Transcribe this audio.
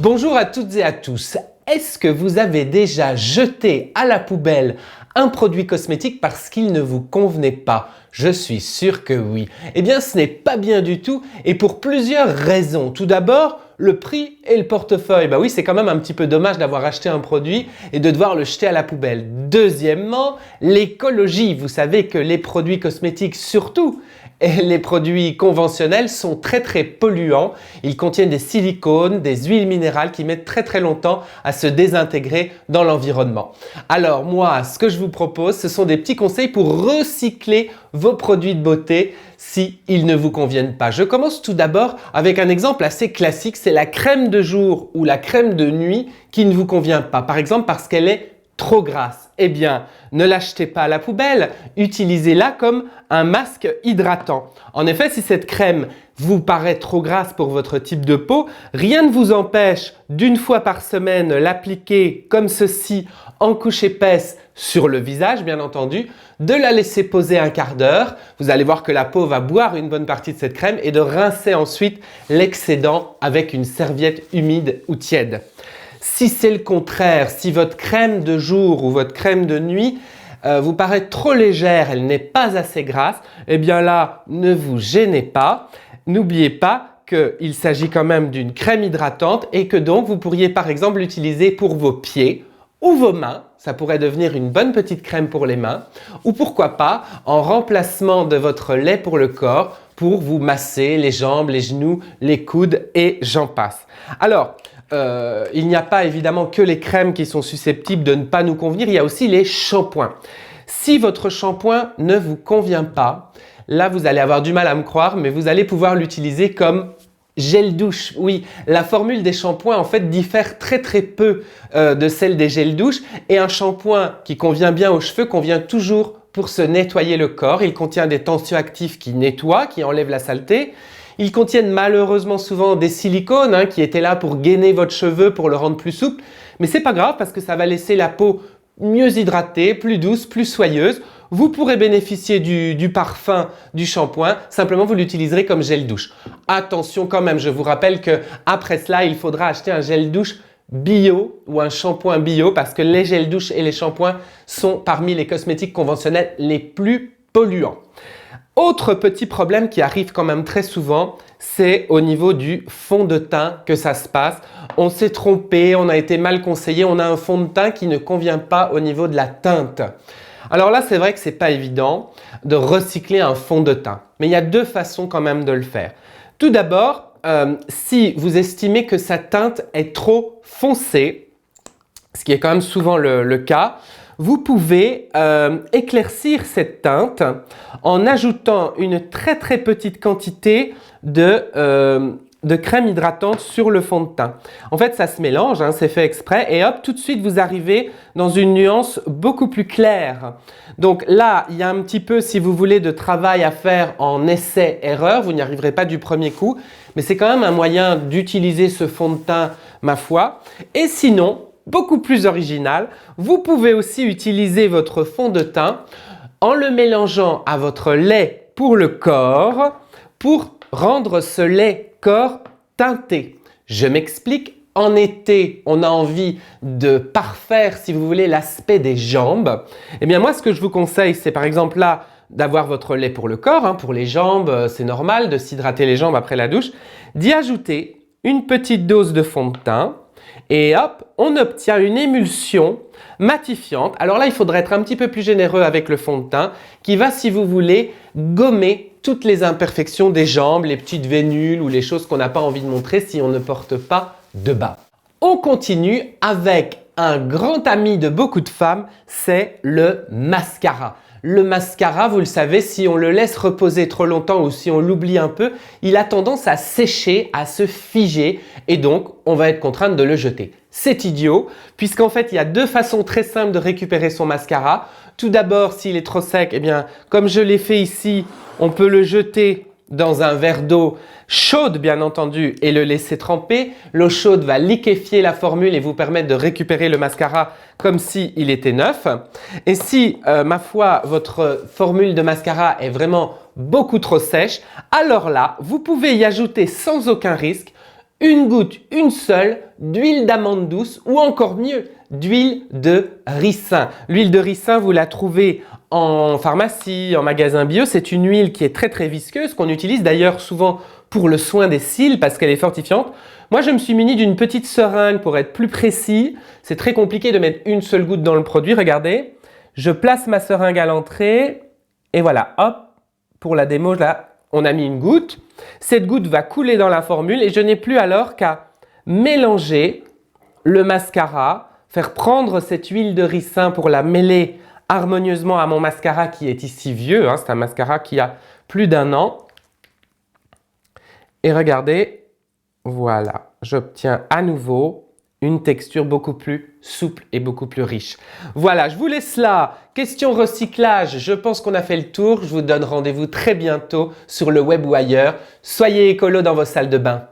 Bonjour à toutes et à tous. Est-ce que vous avez déjà jeté à la poubelle un produit cosmétique parce qu'il ne vous convenait pas? Je suis sûr que oui. Eh bien, ce n'est pas bien du tout et pour plusieurs raisons. Tout d'abord, le prix et le portefeuille. Bah oui, c'est quand même un petit peu dommage d'avoir acheté un produit et de devoir le jeter à la poubelle. Deuxièmement, l'écologie. Vous savez que les produits cosmétiques, surtout les produits conventionnels, sont très polluants. Ils contiennent des silicones, des huiles minérales qui mettent très longtemps à se désintégrer dans l'environnement. Alors moi, ce que je vous propose, ce sont des petits conseils pour recycler vos produits de beauté si ils ne vous conviennent pas. Je commence tout d'abord avec un exemple assez classique, c'est la crème de jour ou la crème de nuit qui ne vous convient pas. Par exemple parce qu'elle est trop grasse. Eh bien, ne l'achetez pas à la poubelle, utilisez-la comme un masque hydratant. En effet, si cette crème vous paraît trop grasse pour votre type de peau, rien ne vous empêche d'une fois par semaine l'appliquer comme ceci en couche épaisse sur le visage, bien entendu, de la laisser poser un quart d'heure. Vous allez voir que la peau va boire une bonne partie de cette crème et de rincer ensuite l'excédent avec une serviette humide ou tiède. Si c'est le contraire, si votre crème de jour ou votre crème de nuit vous paraît trop légère, elle n'est pas assez grasse, eh bien là, ne vous gênez pas. N'oubliez pas qu'il s'agit quand même d'une crème hydratante et que donc vous pourriez par exemple l'utiliser pour vos pieds ou vos mains. Ça pourrait devenir une bonne petite crème pour les mains ou pourquoi pas en remplacement de votre lait pour le corps pour vous masser les jambes, les genoux, les coudes et j'en passe. Alors, il n'y a pas évidemment que les crèmes qui sont susceptibles de ne pas nous convenir, il y a aussi les shampoings. Si votre shampoing ne vous convient pas, là vous allez avoir du mal à me croire, mais vous allez pouvoir l'utiliser comme gel douche. Oui, la formule des shampoings en fait diffère très peu de celle des gels douche et un shampoing qui convient bien aux cheveux convient toujours pour se nettoyer le corps. Il contient des tensioactifs qui nettoient, qui enlèvent la saleté. Ils contiennent malheureusement souvent des silicones qui étaient là pour gainer votre cheveu, pour le rendre plus souple. Mais c'est pas grave parce que ça va laisser la peau mieux hydratée, plus douce, plus soyeuse. Vous pourrez bénéficier du parfum du shampoing, simplement vous l'utiliserez comme gel douche. Attention quand même, je vous rappelle qu'après cela, il faudra acheter un gel douche bio ou un shampoing bio parce que les gels douche et les shampoings sont parmi les cosmétiques conventionnels les plus polluants. Autre petit problème qui arrive quand même très souvent, c'est au niveau du fond de teint que ça se passe. On s'est trompé, on a été mal conseillé, on a un fond de teint qui ne convient pas au niveau de la teinte. Alors là, c'est vrai que c'est pas évident de recycler un fond de teint, mais il y a deux façons quand même de le faire. Tout d'abord, si vous estimez que sa teinte est trop foncée, ce qui est quand même souvent le cas, vous pouvez éclaircir cette teinte en ajoutant une très petite quantité de crème hydratante sur le fond de teint. En fait, ça se mélange, c'est fait exprès et hop, tout de suite, vous arrivez dans une nuance beaucoup plus claire. Donc là, il y a un petit peu, si vous voulez, de travail à faire en essai-erreur. Vous n'y arriverez pas du premier coup, mais c'est quand même un moyen d'utiliser ce fond de teint, ma foi. Et sinon, beaucoup plus original, vous pouvez aussi utiliser votre fond de teint en le mélangeant à votre lait pour le corps pour rendre ce lait corps teinté. Je m'explique. En été, on a envie de parfaire, si vous voulez, l'aspect des jambes. Eh bien moi, ce que je vous conseille, c'est par exemple là d'avoir votre lait pour le corps. Pour les jambes, c'est normal de s'hydrater les jambes après la douche. D'y ajouter une petite dose de fond de teint. Et hop, on obtient une émulsion matifiante. Alors là, il faudrait être un petit peu plus généreux avec le fond de teint qui va, si vous voulez, gommer toutes les imperfections des jambes, les petites vénules ou les choses qu'on n'a pas envie de montrer si on ne porte pas de bas. On continue avec un grand ami de beaucoup de femmes, c'est le mascara. Le mascara, vous le savez, si on le laisse reposer trop longtemps ou si on l'oublie un peu, il a tendance à sécher, à se figer et donc on va être contraint de le jeter. C'est idiot puisqu'en fait il y a deux façons très simples de récupérer son mascara. Tout d'abord, s'il est trop sec, eh bien comme je l'ai fait ici, on peut le jeter dans un verre d'eau chaude bien entendu et le laisser tremper. L'eau chaude va liquéfier la formule et vous permettre de récupérer le mascara comme s'il était neuf. Et si, ma foi, votre formule de mascara est vraiment beaucoup trop sèche, alors là, vous pouvez y ajouter sans aucun risque une goutte, une seule, d'huile d'amande douce ou encore mieux, d'huile de ricin. L'huile de ricin, vous la trouvez en pharmacie, en magasin bio. C'est une huile qui est très visqueuse, qu'on utilise d'ailleurs souvent pour le soin des cils parce qu'elle est fortifiante. Moi, je me suis muni d'une petite seringue pour être plus précis. C'est très compliqué de mettre une seule goutte dans le produit. Regardez, je place ma seringue à l'entrée et voilà, hop, pour la démo, là, on a mis une goutte. Cette goutte va couler dans la formule et je n'ai plus alors qu'à mélanger le mascara, faire prendre cette huile de ricin pour la mêler harmonieusement à mon mascara qui est ici vieux. C'est un mascara qui a plus d'1 an. Et regardez, voilà, j'obtiens à nouveau une texture beaucoup plus souple et beaucoup plus riche. Voilà, je vous laisse là. Question recyclage, je pense qu'on a fait le tour. Je vous donne rendez-vous très bientôt sur le web ou ailleurs. Soyez écolo dans vos salles de bain.